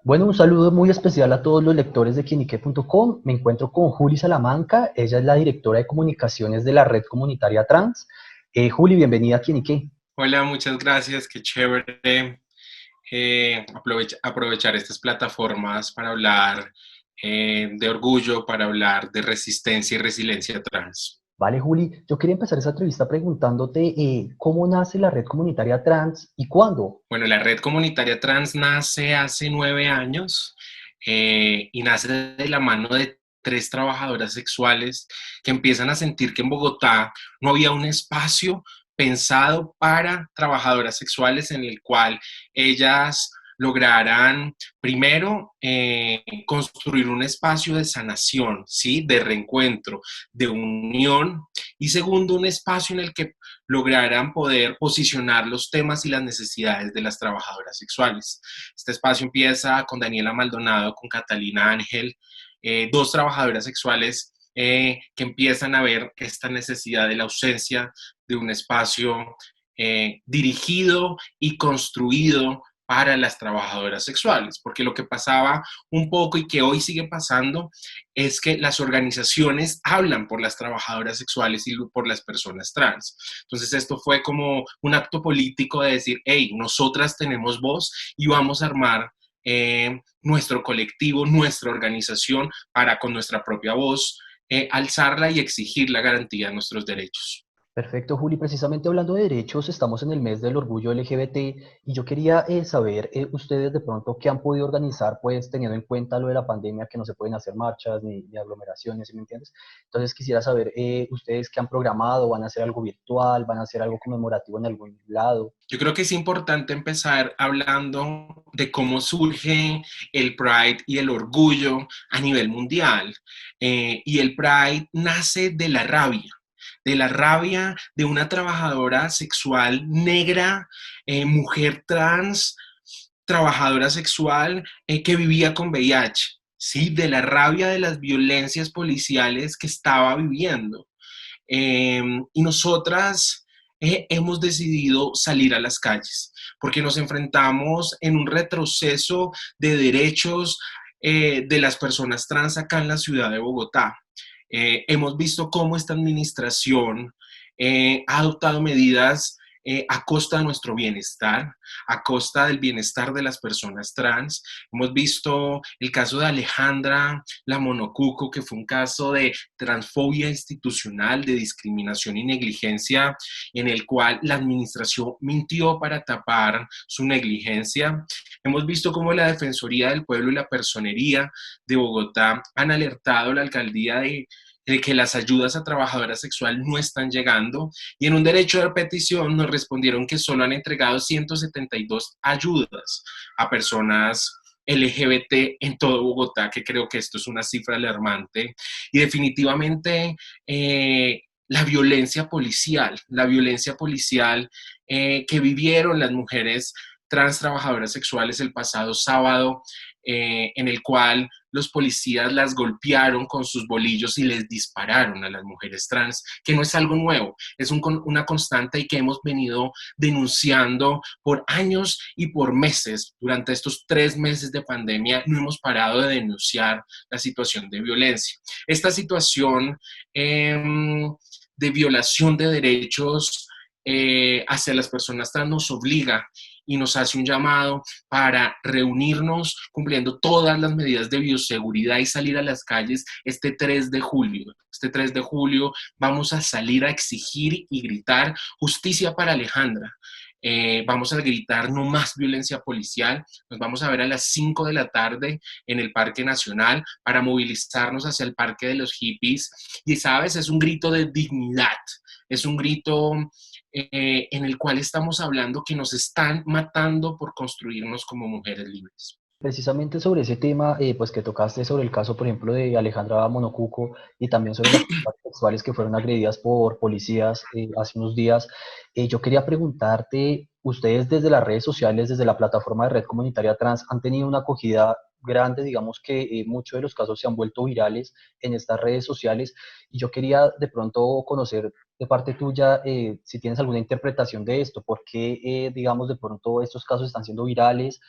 Bueno, un saludo muy especial a todos los lectores de quienique.com. Me encuentro con Juli Salamanca. Ella es la directora de comunicaciones de la red comunitaria trans. Juli, bienvenida a Quienique. Hola, muchas gracias, qué chévere aprovechar estas plataformas para hablar de orgullo, para hablar de resistencia y resiliencia trans. Vale, Juli, yo quería empezar esa entrevista preguntándote cómo nace la red comunitaria trans y cuándo. Bueno, la red comunitaria trans nace hace 9 años y nace de la mano de tres trabajadoras sexuales que empiezan a sentir que en Bogotá no había un espacio pensado para trabajadoras sexuales en el cual ellas lograran primero construir un espacio de sanación, ¿sí? De reencuentro, de unión, y segundo, un espacio en el que lograran poder posicionar los temas y las necesidades de las trabajadoras sexuales. Este espacio empieza con Daniela Maldonado, con Catalina Ángel, dos trabajadoras sexuales que empiezan a ver esta necesidad de la ausencia de un espacio dirigido y construido para las trabajadoras sexuales, porque lo que pasaba un poco y que hoy sigue pasando es que las organizaciones hablan por las trabajadoras sexuales y por las personas trans. Entonces esto fue como un acto político de decir, hey, nosotras tenemos voz y vamos a armar nuestro colectivo, nuestra organización para con nuestra propia voz alzarla y exigir la garantía de nuestros derechos. Perfecto, Juli. Precisamente hablando de derechos, estamos en el mes del orgullo LGBT y yo quería saber ustedes de pronto qué han podido organizar, pues teniendo en cuenta lo de la pandemia, que no se pueden hacer marchas ni aglomeraciones, ¿sí me entiendes? Entonces quisiera saber ustedes qué han programado, van a hacer algo virtual, van a hacer algo conmemorativo en algún lado. Yo creo que es importante empezar hablando de cómo surge el Pride y el orgullo a nivel mundial. Y el Pride nace de la rabia de una trabajadora sexual negra, mujer trans, trabajadora sexual que vivía con VIH, ¿sí? De la rabia de las violencias policiales que estaba viviendo. Y nosotras hemos decidido salir a las calles porque nos enfrentamos en un retroceso de derechos de las personas trans acá en la ciudad de Bogotá. Hemos visto cómo esta administración ha adoptado medidas a costa de nuestro bienestar, a costa del bienestar de las personas trans. Hemos visto el caso de Alejandra La Monocuco, que fue un caso de transfobia institucional, de discriminación y negligencia, en el cual la administración mintió para tapar su negligencia. Hemos visto cómo la Defensoría del Pueblo y la Personería de Bogotá han alertado a la alcaldía de que las ayudas a trabajadoras sexuales no están llegando, y en un derecho de petición nos respondieron que solo han entregado 172 ayudas a personas LGBT en todo Bogotá, que creo que esto es una cifra alarmante. Y definitivamente la violencia policial que vivieron las mujeres trans trabajadoras sexuales el pasado sábado, en el cual los policías las golpearon con sus bolillos y les dispararon a las mujeres trans, que no es algo nuevo, es una constante y que hemos venido denunciando por años y por meses. Durante estos 3 meses de pandemia no hemos parado de denunciar la situación de violencia. Esta situación de violación de derechos hacia las personas trans nos obliga y nos hace un llamado para reunirnos cumpliendo todas las medidas de bioseguridad y salir a las calles este 3 de julio. Este 3 de julio vamos a salir a exigir y gritar justicia para Alejandra. Vamos a gritar no más violencia policial. Nos vamos a ver a las 5 de la tarde en el Parque Nacional para movilizarnos hacia el Parque de los Hippies. Y sabes, es un grito de dignidad, es un grito en el cual estamos hablando que nos están matando por construirnos como mujeres libres. Precisamente sobre ese tema, pues que tocaste sobre el caso, por ejemplo, de Alejandra Monocuco y también sobre las personas sexuales que fueron agredidas por policías hace unos días, yo quería preguntarte, ustedes desde las redes sociales, desde la plataforma de Red Comunitaria Trans, han tenido una acogida grande, digamos que muchos de los casos se han vuelto virales en estas redes sociales y yo quería de pronto conocer de parte tuya, si tienes alguna interpretación de esto, por qué, digamos, de pronto estos casos están siendo virales,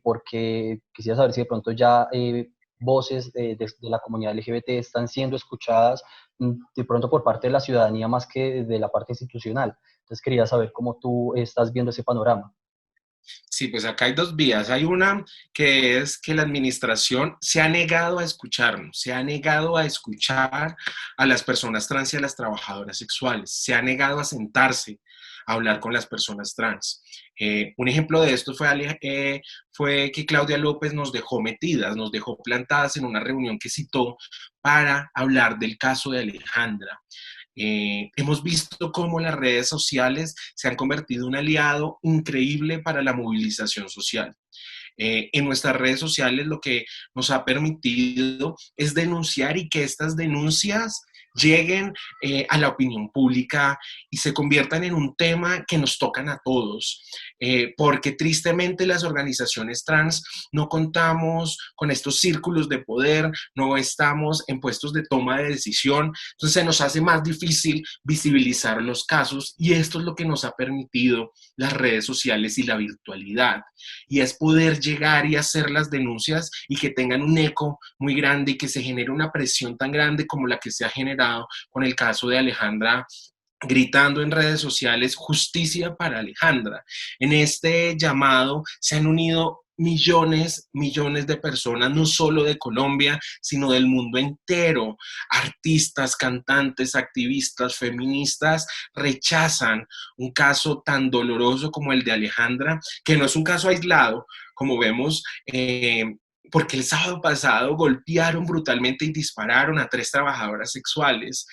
porque quisiera saber si de pronto ya voces de la comunidad LGBT están siendo escuchadas de pronto por parte de la ciudadanía más que de la parte institucional. Entonces quería saber cómo tú estás viendo ese panorama. Sí, pues acá hay dos vías. Hay una que es que la administración se ha negado a escucharnos, se ha negado a escuchar a las personas trans y a las trabajadoras sexuales, se ha negado a sentarse a hablar con las personas trans. Un ejemplo de esto fue que Claudia López nos dejó metidas, nos dejó plantadas en una reunión que citó para hablar del caso de Alejandra. Hemos visto cómo las redes sociales se han convertido en un aliado increíble para la movilización social. En nuestras redes sociales lo que nos ha permitido es denunciar y que estas denuncias lleguen a la opinión pública y se conviertan en un tema que nos tocan a todos, porque tristemente las organizaciones trans no contamos con estos círculos de poder, no estamos en puestos de toma de decisión, entonces se nos hace más difícil visibilizar los casos y esto es lo que nos ha permitido las redes sociales y la virtualidad, y es poder llegar y hacer las denuncias y que tengan un eco muy grande y que se genere una presión tan grande como la que se ha generado con el caso de Alejandra, gritando en redes sociales justicia para Alejandra. En este llamado se han unido millones de personas, no solo de Colombia, sino del mundo entero. Artistas, cantantes, activistas, feministas rechazan un caso tan doloroso como el de Alejandra, que no es un caso aislado, como vemos, porque el sábado pasado golpearon brutalmente y dispararon a 3 trabajadoras sexuales.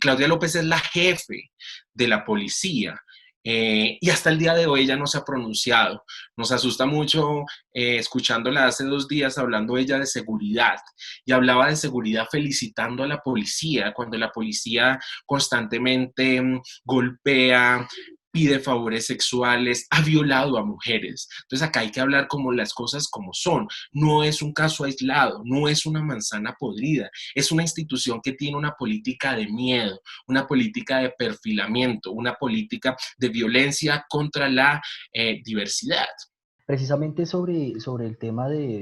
Claudia López es la jefe de la policía. Y hasta el día de hoy ella no se ha pronunciado. Nos asusta mucho escuchándola hace 2 días hablando ella de seguridad y hablaba de seguridad felicitando a la policía cuando la policía constantemente golpea, pide favores sexuales, ha violado a mujeres. Entonces acá hay que hablar como las cosas como son. No es un caso aislado, no es una manzana podrida, es una institución que tiene una política de miedo, una política de perfilamiento, una política de violencia contra la diversidad. Precisamente sobre el tema de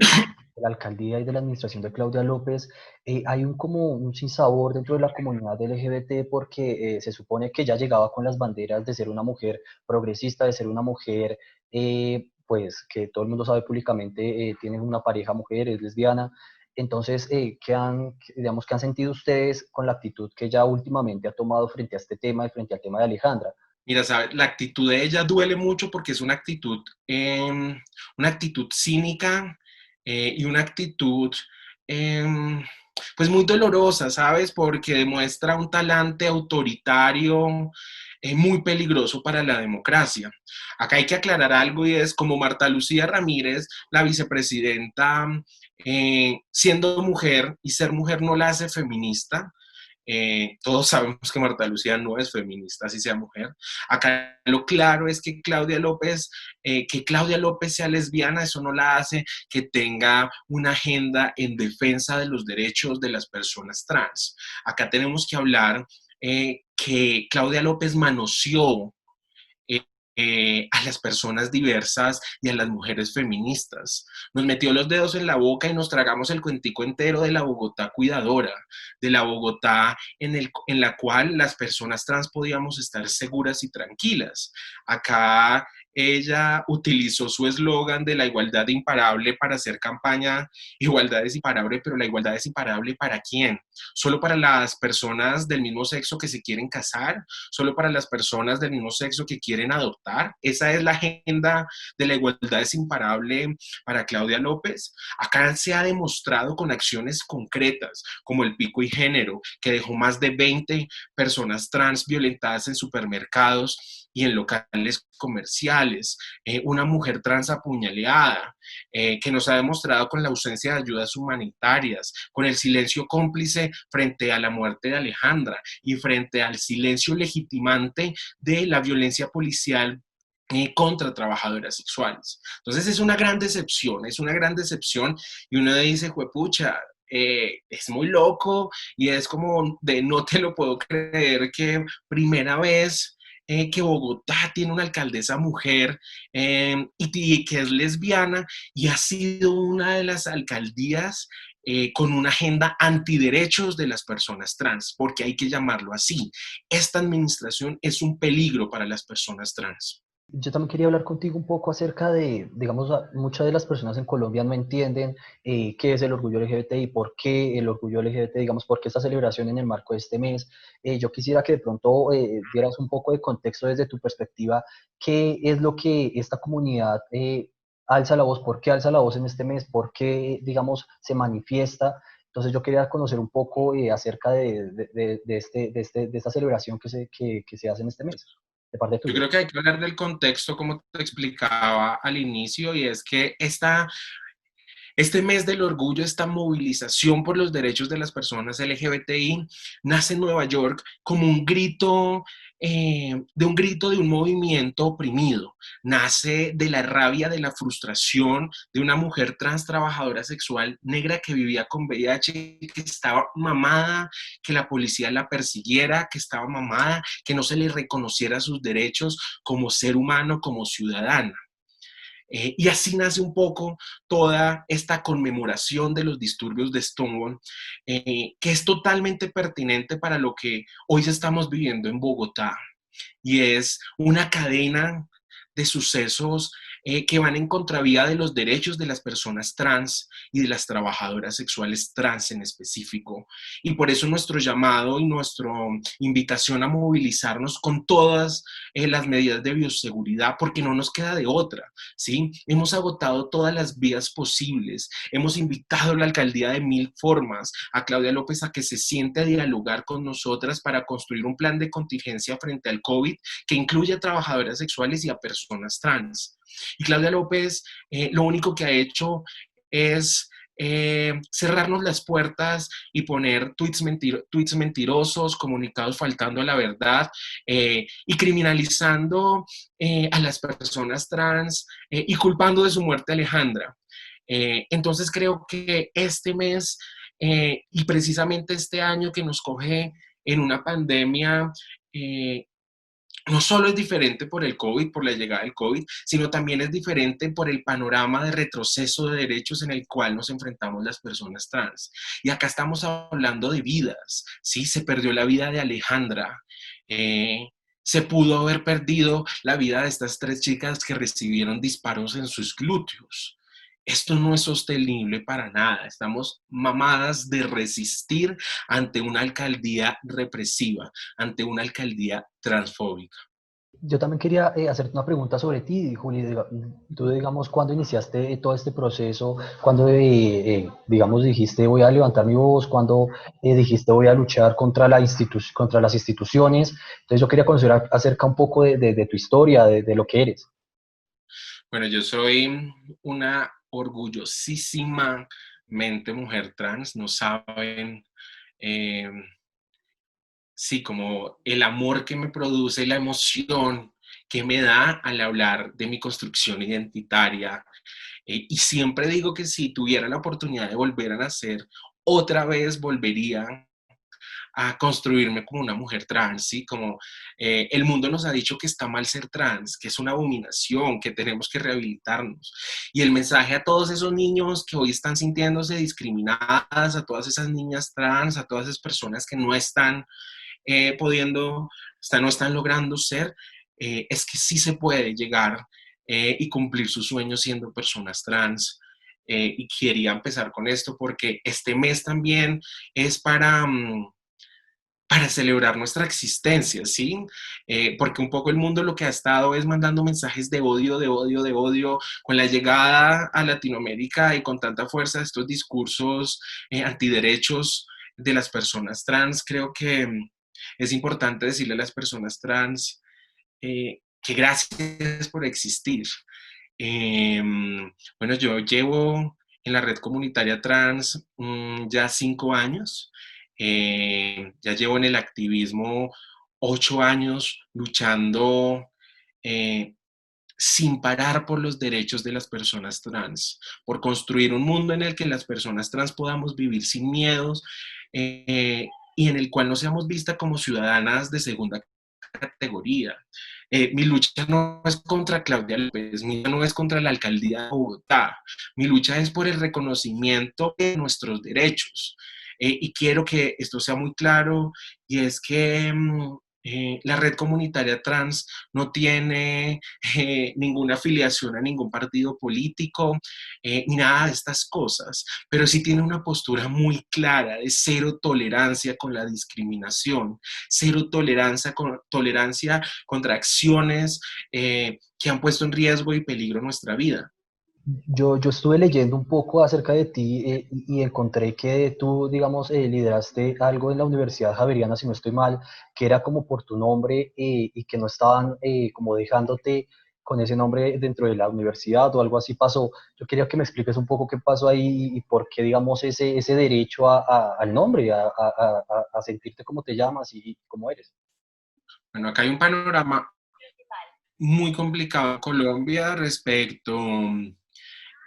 la alcaldía y de la administración de Claudia López, hay como un sinsabor dentro de la comunidad LGBT porque se supone que ya llegaba con las banderas de ser una mujer progresista, de ser una mujer, pues que todo el mundo sabe públicamente, tiene una pareja mujer, es lesbiana. Entonces, digamos, ¿qué han sentido ustedes con la actitud que ella últimamente ha tomado frente a este tema y frente al tema de Alejandra? Mira, ¿sabes? La actitud de ella duele mucho porque es una actitud cínica y una actitud eh, pues muy dolorosa, ¿sabes? Porque demuestra un talante autoritario muy peligroso para la democracia. Acá hay que aclarar algo y es como Marta Lucía Ramírez, la vicepresidenta, siendo mujer y ser mujer no la hace feminista. Todos sabemos que Marta Lucía no es feminista, así sea mujer. Acá lo claro es que Claudia López sea lesbiana, eso no la hace que tenga una agenda en defensa de los derechos de las personas trans. Acá tenemos que hablar que Claudia López manoseó a las personas diversas y a las mujeres feministas. Nos metió los dedos en la boca y nos tragamos el cuentico entero de la Bogotá cuidadora, de la Bogotá en la cual las personas trans podíamos estar seguras y tranquilas. Acá ella utilizó su eslogan de la igualdad imparable para hacer campaña. Igualdad es imparable, pero la igualdad es imparable ¿para quién? ¿Solo para las personas del mismo sexo que se quieren casar? ¿Solo para las personas del mismo sexo que quieren adoptar? Esa es la agenda de la igualdad es imparable para Claudia López. Acá se ha demostrado con acciones concretas, como el pico y género, que dejó más de 20 personas trans violentadas en supermercados y en locales comerciales, una mujer trans apuñaleada, que nos ha demostrado con la ausencia de ayudas humanitarias, con el silencio cómplice frente a la muerte de Alejandra y frente al silencio legitimante de la violencia policial contra trabajadoras sexuales. Entonces es una gran decepción y uno dice, juepucha, es muy loco y es como de no te lo puedo creer que primera vez que Bogotá tiene una alcaldesa mujer y que es lesbiana y ha sido una de las alcaldías con una agenda antiderechos de las personas trans, porque hay que llamarlo así. Esta administración es un peligro para las personas trans. Yo también quería hablar contigo un poco acerca de, digamos, muchas de las personas en Colombia no entienden qué es el orgullo LGBTI, por qué el orgullo LGBT, digamos, por qué esta celebración en el marco de este mes. Yo quisiera que de pronto dieras un poco de contexto desde tu perspectiva, qué es lo que esta comunidad alza la voz, por qué alza la voz en este mes, por qué, digamos, se manifiesta. Entonces yo quería conocer un poco acerca de esta celebración que se hace en este mes, de parte Yo tuya. creo que hay que hablar del contexto, como te explicaba al inicio, y es que este mes del orgullo, esta movilización por los derechos de las personas LGBTI, nace en Nueva York como un grito, de un movimiento oprimido. Nace de la rabia, de la frustración de una mujer trans trabajadora sexual negra que vivía con VIH, que estaba mamada, que la policía la persiguiera, que estaba mamada, que no se le reconociera sus derechos como ser humano, como ciudadana. Y así nace un poco toda esta conmemoración de los disturbios de Stonewall, que es totalmente pertinente para lo que hoy estamos viviendo en Bogotá. Y es una cadena de sucesos que van en contravía de los derechos de las personas trans y de las trabajadoras sexuales trans en específico. Y por eso nuestro llamado y nuestra invitación a movilizarnos con todas las medidas de bioseguridad, porque no nos queda de otra, ¿sí? Hemos agotado todas las vías posibles, hemos invitado a la alcaldía de mil formas, a Claudia López a que se siente a dialogar con nosotras para construir un plan de contingencia frente al COVID que incluye a trabajadoras sexuales y a personas trans. Y Claudia López lo único que ha hecho es cerrarnos las puertas y poner tweets mentirosos, comunicados faltando a la verdad y criminalizando a las personas trans y culpando de su muerte a Alejandra. Entonces creo que este mes y precisamente este año que nos coge en una pandemia, no solo es diferente por el COVID, por la llegada del COVID, sino también es diferente por el panorama de retroceso de derechos en el cual nos enfrentamos las personas trans. Y acá estamos hablando de vidas, ¿sí? Se perdió la vida de Alejandra, se pudo haber perdido la vida de estas tres chicas que recibieron disparos en sus glúteos. Esto no es sostenible para nada. Estamos mamadas de resistir ante una alcaldía represiva, ante una alcaldía transfóbica. Yo también quería hacerte una pregunta sobre ti, Juli. Tú, digamos, ¿cuándo iniciaste todo este proceso? ¿Cuándo, digamos, dijiste voy a levantar mi voz? ¿Cuándo dijiste voy a luchar contra contra las instituciones? Entonces yo quería conocer acerca un poco de tu historia, de lo que eres. Bueno, yo soy una orgullosísima mente mujer trans, no saben, eh, sí, como el amor que me produce, la emoción que me da al hablar de mi construcción identitaria. Y siempre digo que si tuviera la oportunidad de volver a nacer, otra vez volvería a construirme como una mujer trans, ¿sí? Como el mundo nos ha dicho que está mal ser trans, que es una abominación, que tenemos que rehabilitarnos. Y el mensaje a todos esos niños que hoy están sintiéndose discriminadas, a todas esas niñas trans, a todas esas personas que no están pudiendo, no están logrando ser, es que sí se puede llegar y cumplir sus sueños siendo personas trans. Y quería empezar con esto porque este mes también es para celebrar nuestra existencia, ¿sí? Porque un poco el mundo lo que ha estado es mandando mensajes de odio, de odio, de odio, con la llegada a Latinoamérica y con tanta fuerza de estos discursos antiderechos de las personas trans, creo que es importante decirle a las personas trans que gracias por existir. Eh, bueno, yo llevo en la red comunitaria trans ya 5 años. Ya llevo en el activismo 8 años luchando eh, sin parar por los derechos de las personas trans, por construir un mundo en el que las personas trans podamos vivir sin miedos y en el cual no seamos vistas como ciudadanas de segunda categoría. Mi lucha no es contra Claudia López, mi lucha no es contra la alcaldía de Bogotá, mi lucha es por el reconocimiento de nuestros derechos. Y quiero que esto sea muy claro, y es que la red comunitaria trans no tiene ninguna afiliación a ningún partido político, ni nada de estas cosas, pero sí tiene una postura muy clara de cero tolerancia con la discriminación, cero tolerancia contra acciones que han puesto en riesgo y peligro nuestra vida. Yo estuve leyendo un poco acerca de ti y encontré que tú, digamos, lideraste algo en la Universidad Javeriana, si no estoy mal, que era como por tu nombre y que no estaban como dejándote con ese nombre dentro de la universidad o algo así pasó. Yo quería que me expliques un poco qué pasó ahí y por qué, digamos, ese derecho al nombre, a sentirte como te llamas y cómo eres. Bueno, acá hay un panorama muy complicado en Colombia respecto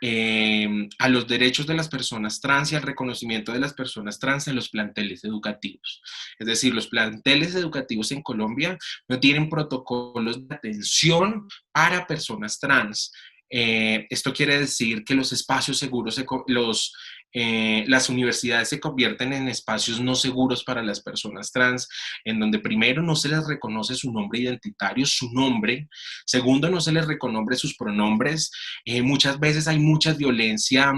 a los derechos de las personas trans y al reconocimiento de las personas trans en los planteles educativos. Es decir, los planteles educativos en Colombia no tienen protocolos de atención para personas trans. Esto quiere decir que los espacios seguros, las universidades se convierten en espacios no seguros para las personas trans, en donde primero no se les reconoce su nombre identitario, su nombre, segundo no se les reconoce sus pronombres, muchas veces hay mucha violencia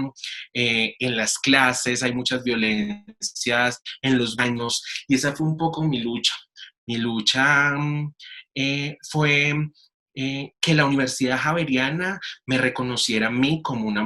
en las clases, hay muchas violencias en los baños, y esa fue un poco mi lucha. Mi lucha fue que la Universidad Javeriana me reconociera a mí como una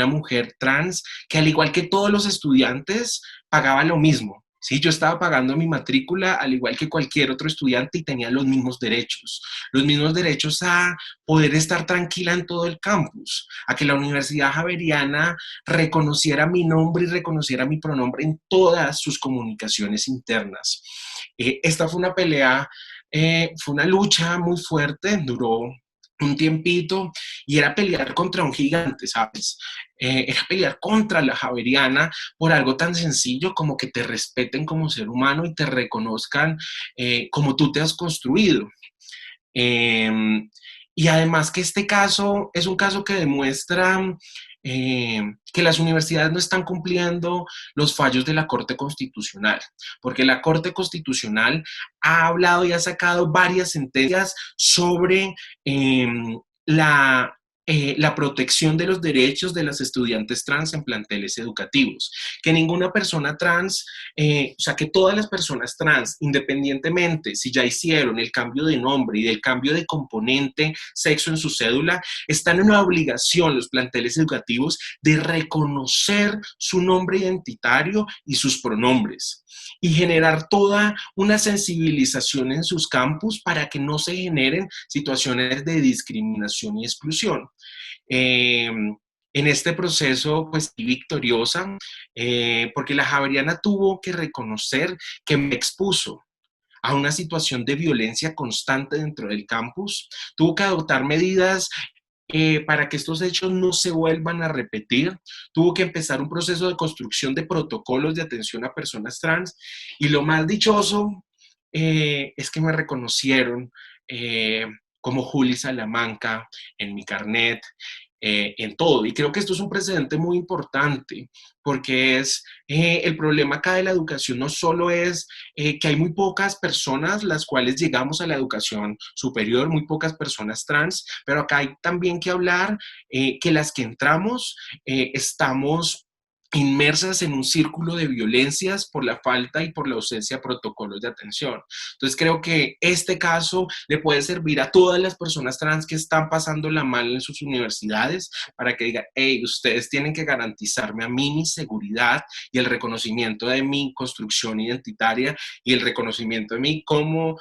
mujer trans, que al igual que todos los estudiantes, pagaba lo mismo. Sí, yo estaba pagando mi matrícula al igual que cualquier otro estudiante y tenía los mismos derechos a poder estar tranquila en todo el campus, a que la Universidad Javeriana reconociera mi nombre y reconociera mi pronombre en todas sus comunicaciones internas. Esta fue una pelea, fue una lucha muy fuerte, duró un tiempito y era pelear contra un gigante, ¿sabes? Era pelear contra la Javeriana por algo tan sencillo como que te respeten como ser humano y te reconozcan como tú te has construido. Eh, y además que este caso es un caso que demuestra que las universidades no están cumpliendo los fallos de la Corte Constitucional, porque la Corte Constitucional ha hablado y ha sacado varias sentencias sobre la la protección de los derechos de las estudiantes trans en planteles educativos, que ninguna persona trans, o sea, que todas las personas trans, independientemente si ya hicieron el cambio de nombre y del cambio de componente sexo en su cédula, están en la obligación, los planteles educativos, de reconocer su nombre identitario y sus pronombres y generar toda una sensibilización en sus campus para que no se generen situaciones de discriminación y exclusión. Eh, en este proceso, pues, fui victoriosa, porque la Javeriana tuvo que reconocer que me expuso a una situación de violencia constante dentro del campus, tuvo que adoptar medidas para que estos hechos no se vuelvan a repetir, tuvo que empezar un proceso de construcción de protocolos de atención a personas trans, y lo más dichoso es que me reconocieron eh, como Juli Salamanca en mi carnet, en todo. Y creo que esto es un precedente muy importante, porque es el problema acá de la educación no solo es que hay muy pocas personas las cuales llegamos a la educación superior, muy pocas personas trans, pero acá hay también que hablar que las que entramos estamos inmersas en un círculo de violencias por la falta y por la ausencia de protocolos de atención. Entonces creo que este caso le puede servir a todas las personas trans que están pasándola mal en sus universidades para que digan, hey, ustedes tienen que garantizarme a mí mi seguridad y el reconocimiento de mi construcción identitaria y el reconocimiento de mí como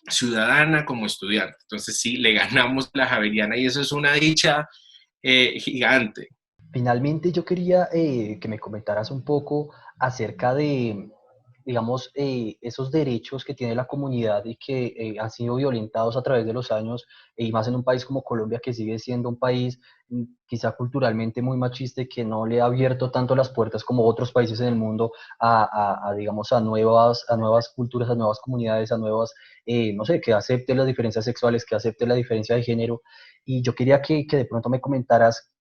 ciudadana, como estudiante. Entonces sí, le ganamos a la Javeriana y eso es una dicha gigante. Finalmente, yo quería que me comentaras un poco acerca digamos, esos derechos que tiene la comunidad y que han sido violentados a través de los años, y más en un país como Colombia, que sigue siendo un país quizá culturalmente muy machista y que no le ha abierto tanto las puertas como otros países en el mundo digamos, a nuevas culturas, a nuevas comunidades, a nuevas, no sé, que acepte las diferencias sexuales, que acepte la diferencia de género. Y yo quería que de pronto me comentaras,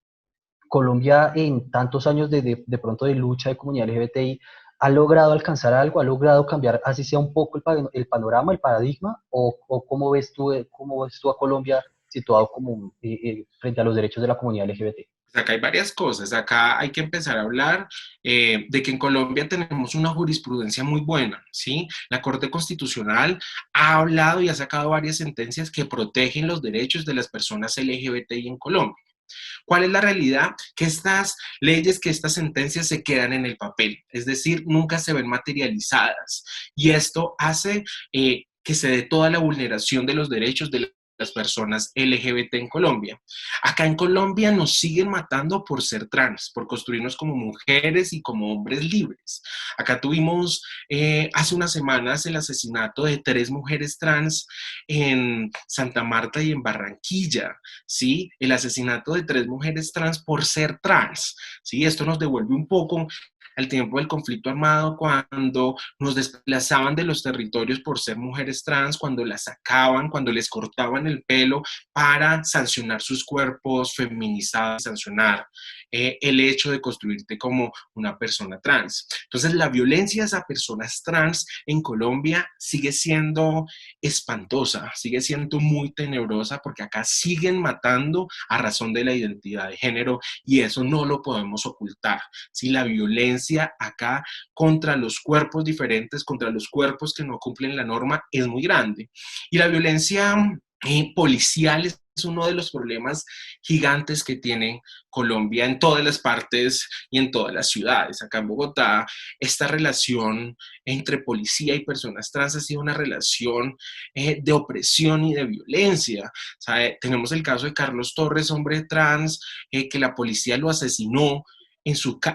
Colombia en tantos años de pronto de lucha de comunidad LGBTI, ¿ha logrado alcanzar algo? ¿Ha logrado cambiar, así sea un poco el panorama, el paradigma? ¿O cómo ves tú a Colombia situado como, frente a los derechos de la comunidad LGBT? Pues acá hay varias cosas. Acá hay que empezar a hablar de que en Colombia tenemos una jurisprudencia muy buena, ¿sí? La Corte Constitucional ha hablado y ha sacado varias sentencias que protegen los derechos de las personas LGBTI en Colombia. ¿Cuál es la realidad? Que estas leyes, que estas sentencias se quedan en el papel, es decir, nunca se ven materializadas. Y esto hace que se dé toda la vulneración de los derechos de las personas LGBT en Colombia. Acá en Colombia nos siguen matando por ser trans, por construirnos como mujeres y como hombres libres. Acá tuvimos hace unas semanas el asesinato de 3 mujeres trans en Santa Marta y en Barranquilla. ¿Sí? El asesinato de 3 mujeres trans por ser trans, ¿sí? Esto nos devuelve un poco al tiempo del conflicto armado, cuando nos desplazaban de los territorios por ser mujeres trans, cuando las sacaban, cuando les cortaban el pelo para sancionar sus cuerpos feminizados, sancionar el hecho de construirte como una persona trans. Entonces, la violencia hacia personas trans en Colombia sigue siendo espantosa, sigue siendo muy tenebrosa, porque acá siguen matando a razón de la identidad de género y eso no lo podemos ocultar. ¿Sí? La violencia acá contra los cuerpos diferentes, contra los cuerpos que no cumplen la norma, es muy grande. Y la violencia policial es uno de los problemas gigantes que tiene Colombia en todas las partes y en todas las ciudades. Acá en Bogotá, esta relación entre policía y personas trans ha sido una relación de opresión y de violencia. O sea, tenemos el caso de Carlos Torres, hombre trans, que la policía lo asesinó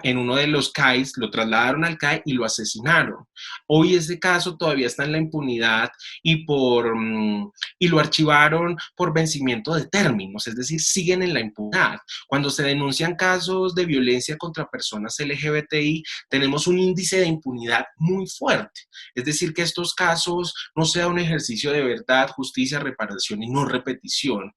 en uno de los CAIs, lo trasladaron al CAI y lo asesinaron. Hoy ese caso todavía está en la impunidad y lo archivaron por vencimiento de términos, es decir, siguen en la impunidad. Cuando se denuncian casos de violencia contra personas LGBTI, tenemos un índice de impunidad muy fuerte. Es decir, que estos casos no sea un ejercicio de verdad, justicia, reparación y no repetición.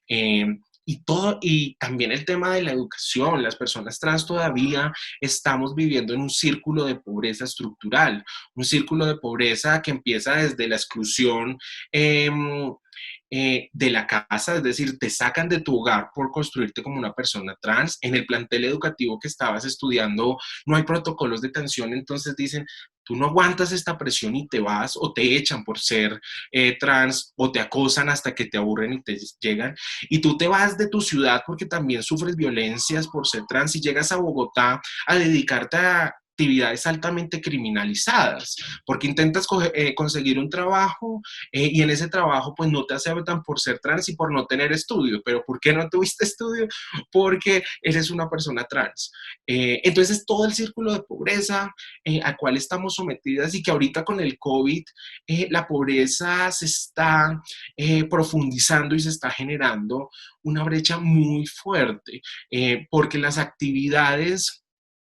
Eh, y también el tema de la educación. Las personas trans todavía estamos viviendo en un círculo de pobreza estructural, un círculo de pobreza que empieza desde la exclusión eh, de la casa, es decir, te sacan de tu hogar por construirte como una persona trans. En el plantel educativo que estabas estudiando no hay protocolos de atención, entonces dicen, tú no aguantas esta presión y te vas o te echan por ser trans o te acosan hasta que te aburren y te llegan. Y tú te vas de tu ciudad porque también sufres violencias por ser trans y llegas a Bogotá a dedicarte a actividades altamente criminalizadas, porque intentas conseguir un trabajo y en ese trabajo pues no te aceptan por ser trans y por no tener estudio. ¿Pero por qué no tuviste estudio? Porque eres una persona trans. Entonces todo el círculo de pobreza al cual estamos sometidas y que ahorita con el COVID la pobreza se está profundizando y se está generando una brecha muy fuerte, porque las actividades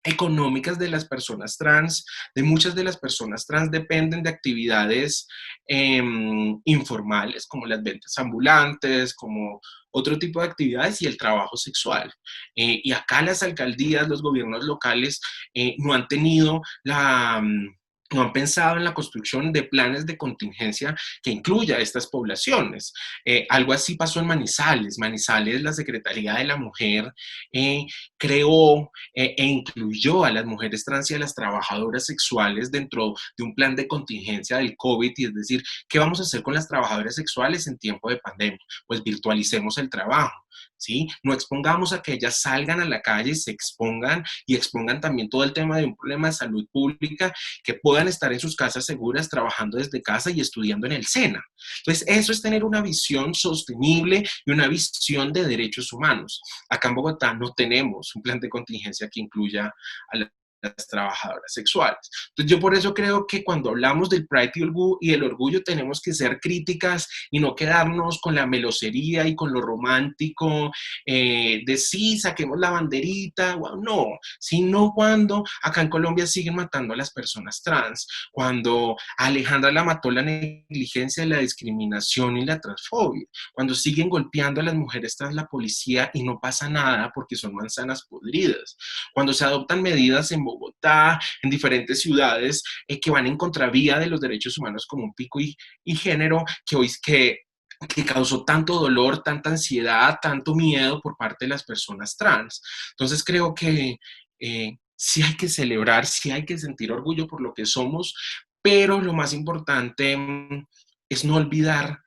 económicas de las personas trans, de muchas de las personas trans, dependen de actividades informales, como las ventas ambulantes, como otro tipo de actividades y el trabajo sexual. Y acá las alcaldías, los gobiernos locales no han tenido no han pensado en la construcción de planes de contingencia que incluya a estas poblaciones. Algo así pasó en Manizales. Manizales, la Secretaría de la Mujer creó e incluyó a las mujeres trans y a las trabajadoras sexuales dentro de un plan de contingencia del COVID, y es decir, ¿qué vamos a hacer con las trabajadoras sexuales en tiempo de pandemia? Pues virtualicemos el trabajo. ¿Sí? No expongamos a que ellas salgan a la calle, se expongan y expongan también todo el tema de un problema de salud pública, que puedan estar en sus casas seguras, trabajando desde casa y estudiando en el SENA. Entonces, eso es tener una visión sostenible y una visión de derechos humanos. Acá en Bogotá no tenemos un plan de contingencia que incluya a las trabajadoras sexuales. Entonces yo por eso creo que cuando hablamos del Pride y el orgullo tenemos que ser críticas y no quedarnos con la melosería y con lo romántico de sí, saquemos la banderita, wow, no, sino cuando acá en Colombia siguen matando a las personas trans, cuando a Alejandra la mató la negligencia, la discriminación y la transfobia, cuando siguen golpeando a las mujeres trans la policía y no pasa nada porque son manzanas podridas, cuando se adoptan medidas en Bogotá, en diferentes ciudades, que van en contravía de los derechos humanos como un pico y género, que causó tanto dolor, tanta ansiedad, tanto miedo por parte de las personas trans. Entonces creo que sí hay que celebrar, sí hay que sentir orgullo por lo que somos, pero lo más importante es no olvidar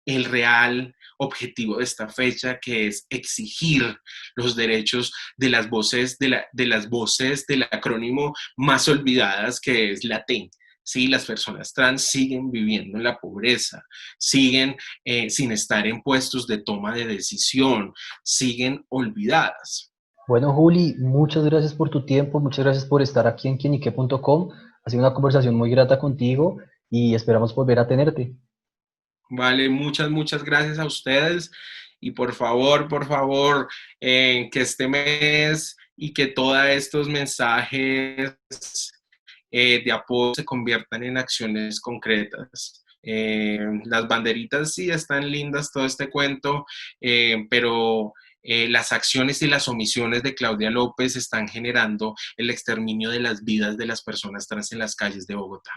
el real objetivo de esta fecha, que es exigir los derechos de las voces, de las voces del acrónimo más olvidadas, que es la T. Sí, las personas trans siguen viviendo en la pobreza, siguen sin estar en puestos de toma de decisión, siguen olvidadas. Bueno, Juli, muchas gracias por tu tiempo, muchas gracias por estar aquí en quienique.com. Ha sido una conversación muy grata contigo y esperamos volver a tenerte. Vale, muchas gracias a ustedes y por favor, que este mes y que todos estos mensajes de apoyo se conviertan en acciones concretas. Las banderitas sí están lindas, todo este cuento, pero las acciones y las omisiones de Claudia López están generando el exterminio de las vidas de las personas trans en las calles de Bogotá.